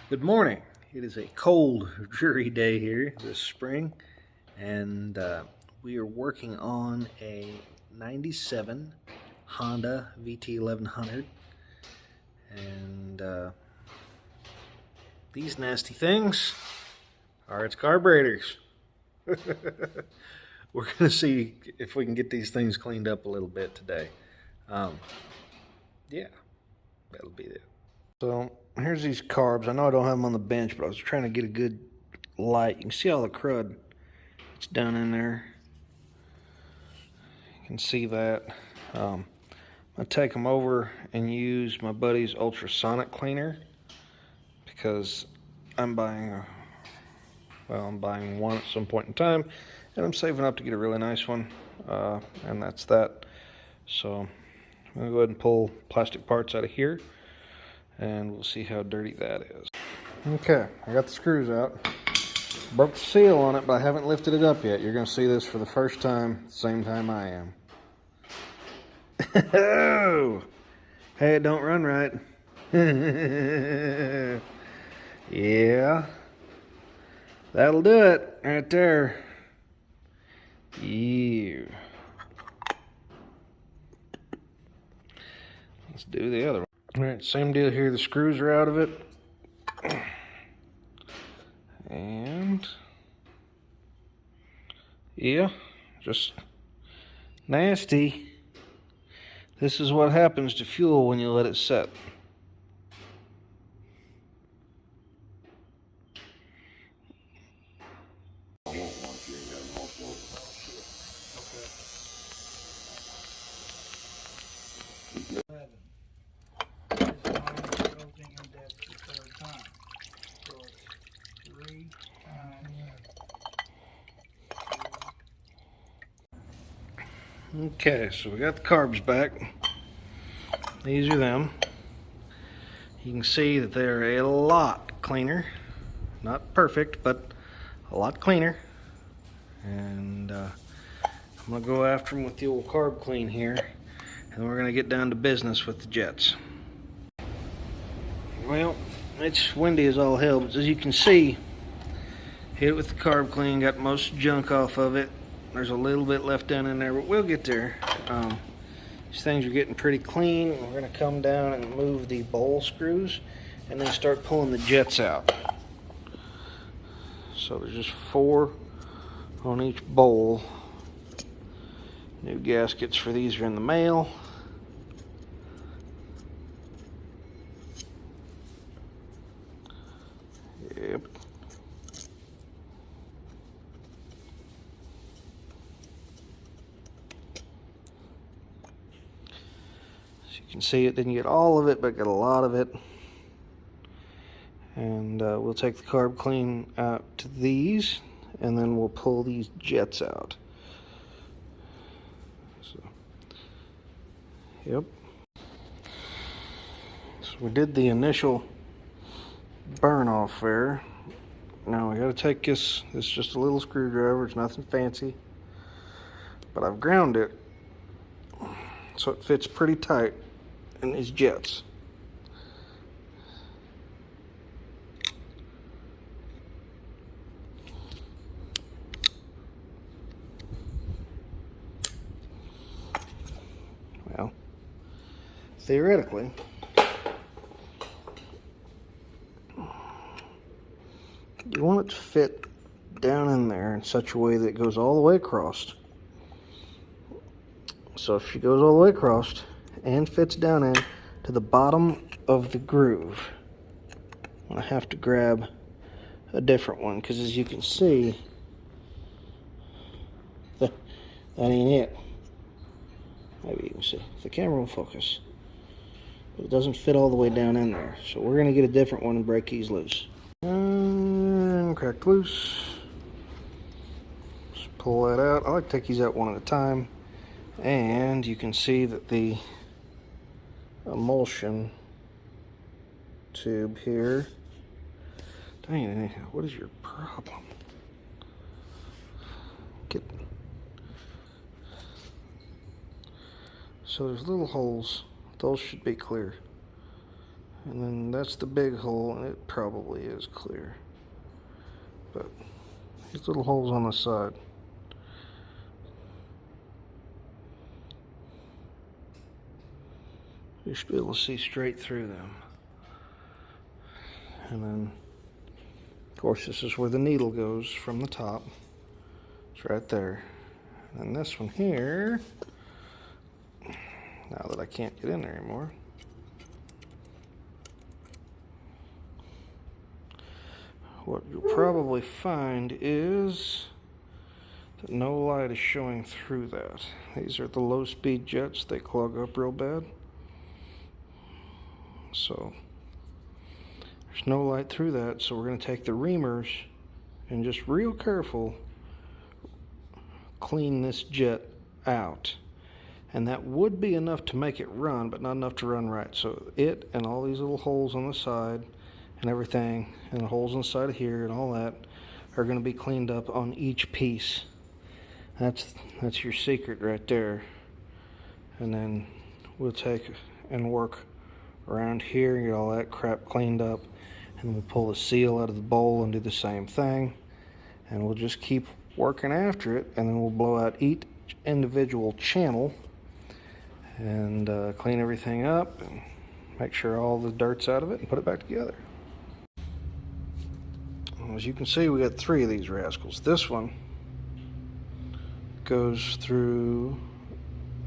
Good morning. It is a cold, dreary day here this spring, and we are working on a 97 Honda VT1100. And these nasty things are its carburetors. We're going to see if we can get these things cleaned up a little bit today. Yeah, that'll be it. So here's these carbs. I know I don't have them on the bench, but I was trying to get a good light. You can see all the crud that's down in there. You can see that. I'm going to take them over and use my buddy's ultrasonic cleaner because I'm buying one at some point in time, and I'm saving up to get a really nice one, and that's that. So I'm going to go ahead and pull plastic parts out of here, and we'll see how dirty that is. Okay, I got the screws out. Broke the seal on it, but I haven't lifted it up yet. You're going to see this for the first time, the same time I am. Oh! Hey, it don't run right. Yeah. That'll do it right there. Yeah. Let's do the other one. Alright, same deal here. The screws are out of it. And yeah, just nasty. This is what happens to fuel when you let it set. Okay, so we got the carbs back. These are them. You can see that they're a lot cleaner. Not perfect, but a lot cleaner. And I'm going to go after them with the old carb clean here. And we're going to get down to business with the jets. Well, it's windy as all hell, but as you can see, hit it with the carb clean, got most junk off of it. There's a little bit left down in there, but we'll get there. These things are getting pretty clean. We're going to come down and move the bowl screws and then start pulling the jets out. So there's just 4 on each bowl. New gaskets for these are in the mail. Yep. You can see it didn't get all of it, but got a lot of it. And we'll take the carb clean out to these, and then we'll pull these jets out. So, yep. So we did the initial burn off there. Now we got to take this. It's just a little screwdriver. It's nothing fancy, but I've ground it so it fits pretty tight in these jets. Well, theoretically, you want it to fit down in there in such a way that it goes all the way across. So if she goes all the way across and fits down in to the bottom of the groove, I have to grab a different one, because as you can see, that ain't it. Maybe you can see. The camera will focus. But it doesn't fit all the way down in there. So we're going to get a different one and break these loose. And crack loose. Just pull that out. I like to take these out one at a time. And you can see that the emulsion tube here. Dang it, what is your problem? So there's little holes. Those should be clear. And then that's the big hole, and it probably is clear. But these little holes on the side. You should be able to see straight through them. And then, of course, this is where the needle goes from the top. It's right there. And this one here, now that I can't get in there anymore, what you'll probably find is that no light is showing through that. These are the low-speed jets. They clog up real bad. So there's no light through that, so we're going to take the reamers and just real careful clean this jet out. And that would be enough to make it run, but not enough to run right. So it and all these little holes on the side and everything, and the holes on the side of here and all that, are going to be cleaned up on each piece. That's your secret right there. And then we'll take and work around here and get all that crap cleaned up, and we'll pull the seal out of the bowl and do the same thing, and we'll just keep working after it, and then we'll blow out each individual channel and clean everything up and make sure all the dirt's out of it and put it back together. As you can see, we got 3 of these rascals. This one goes through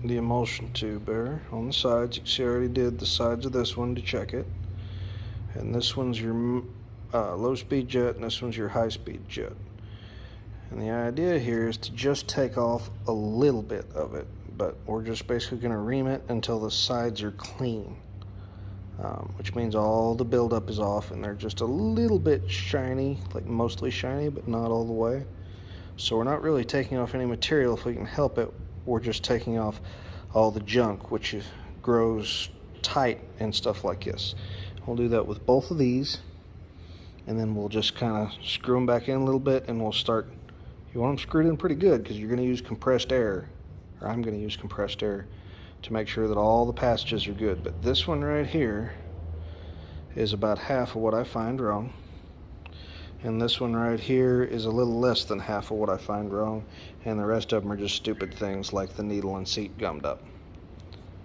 the emulsion tube there on the sides. You can see I already did the sides of this one to check it. And this one's your low-speed jet, and this one's your high-speed jet. And the idea here is to just take off a little bit of it, but we're just basically going to ream it until the sides are clean, which means all the buildup is off and they're just a little bit shiny, like mostly shiny, but not all the way. So we're not really taking off any material if we can help it. We're just taking off all the junk, which grows tight and stuff like this. We'll do that with both of these, and then we'll just kind of screw them back in a little bit, and we'll start. You want them screwed in pretty good because you're going to use compressed air, or I'm going to use compressed air to make sure that all the passages are good. But this one right here is about half of what I find wrong, and this one right here is a little less than half of what I find wrong, and the rest of them are just stupid things like the needle and seat gummed up.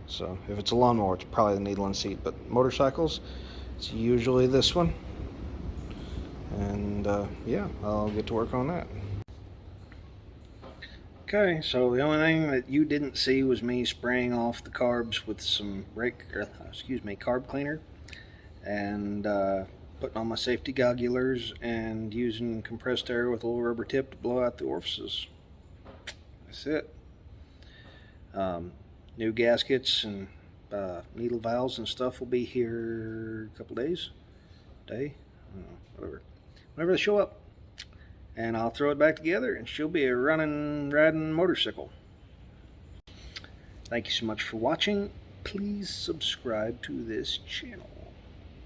So if it's a lawnmower, it's probably the needle and seat, but motorcycles, it's usually this one. And yeah, I'll get to work on that. Okay, so the only thing that you didn't see was me spraying off the carbs with some carb cleaner, and putting on my safety gogglers and using compressed air with a little rubber tip to blow out the orifices. That's it. New gaskets and needle valves and stuff will be here a couple days. Day? I don't know, whenever they show up. And I'll throw it back together and she'll be a riding motorcycle. Thank you so much for watching. Please subscribe to this channel.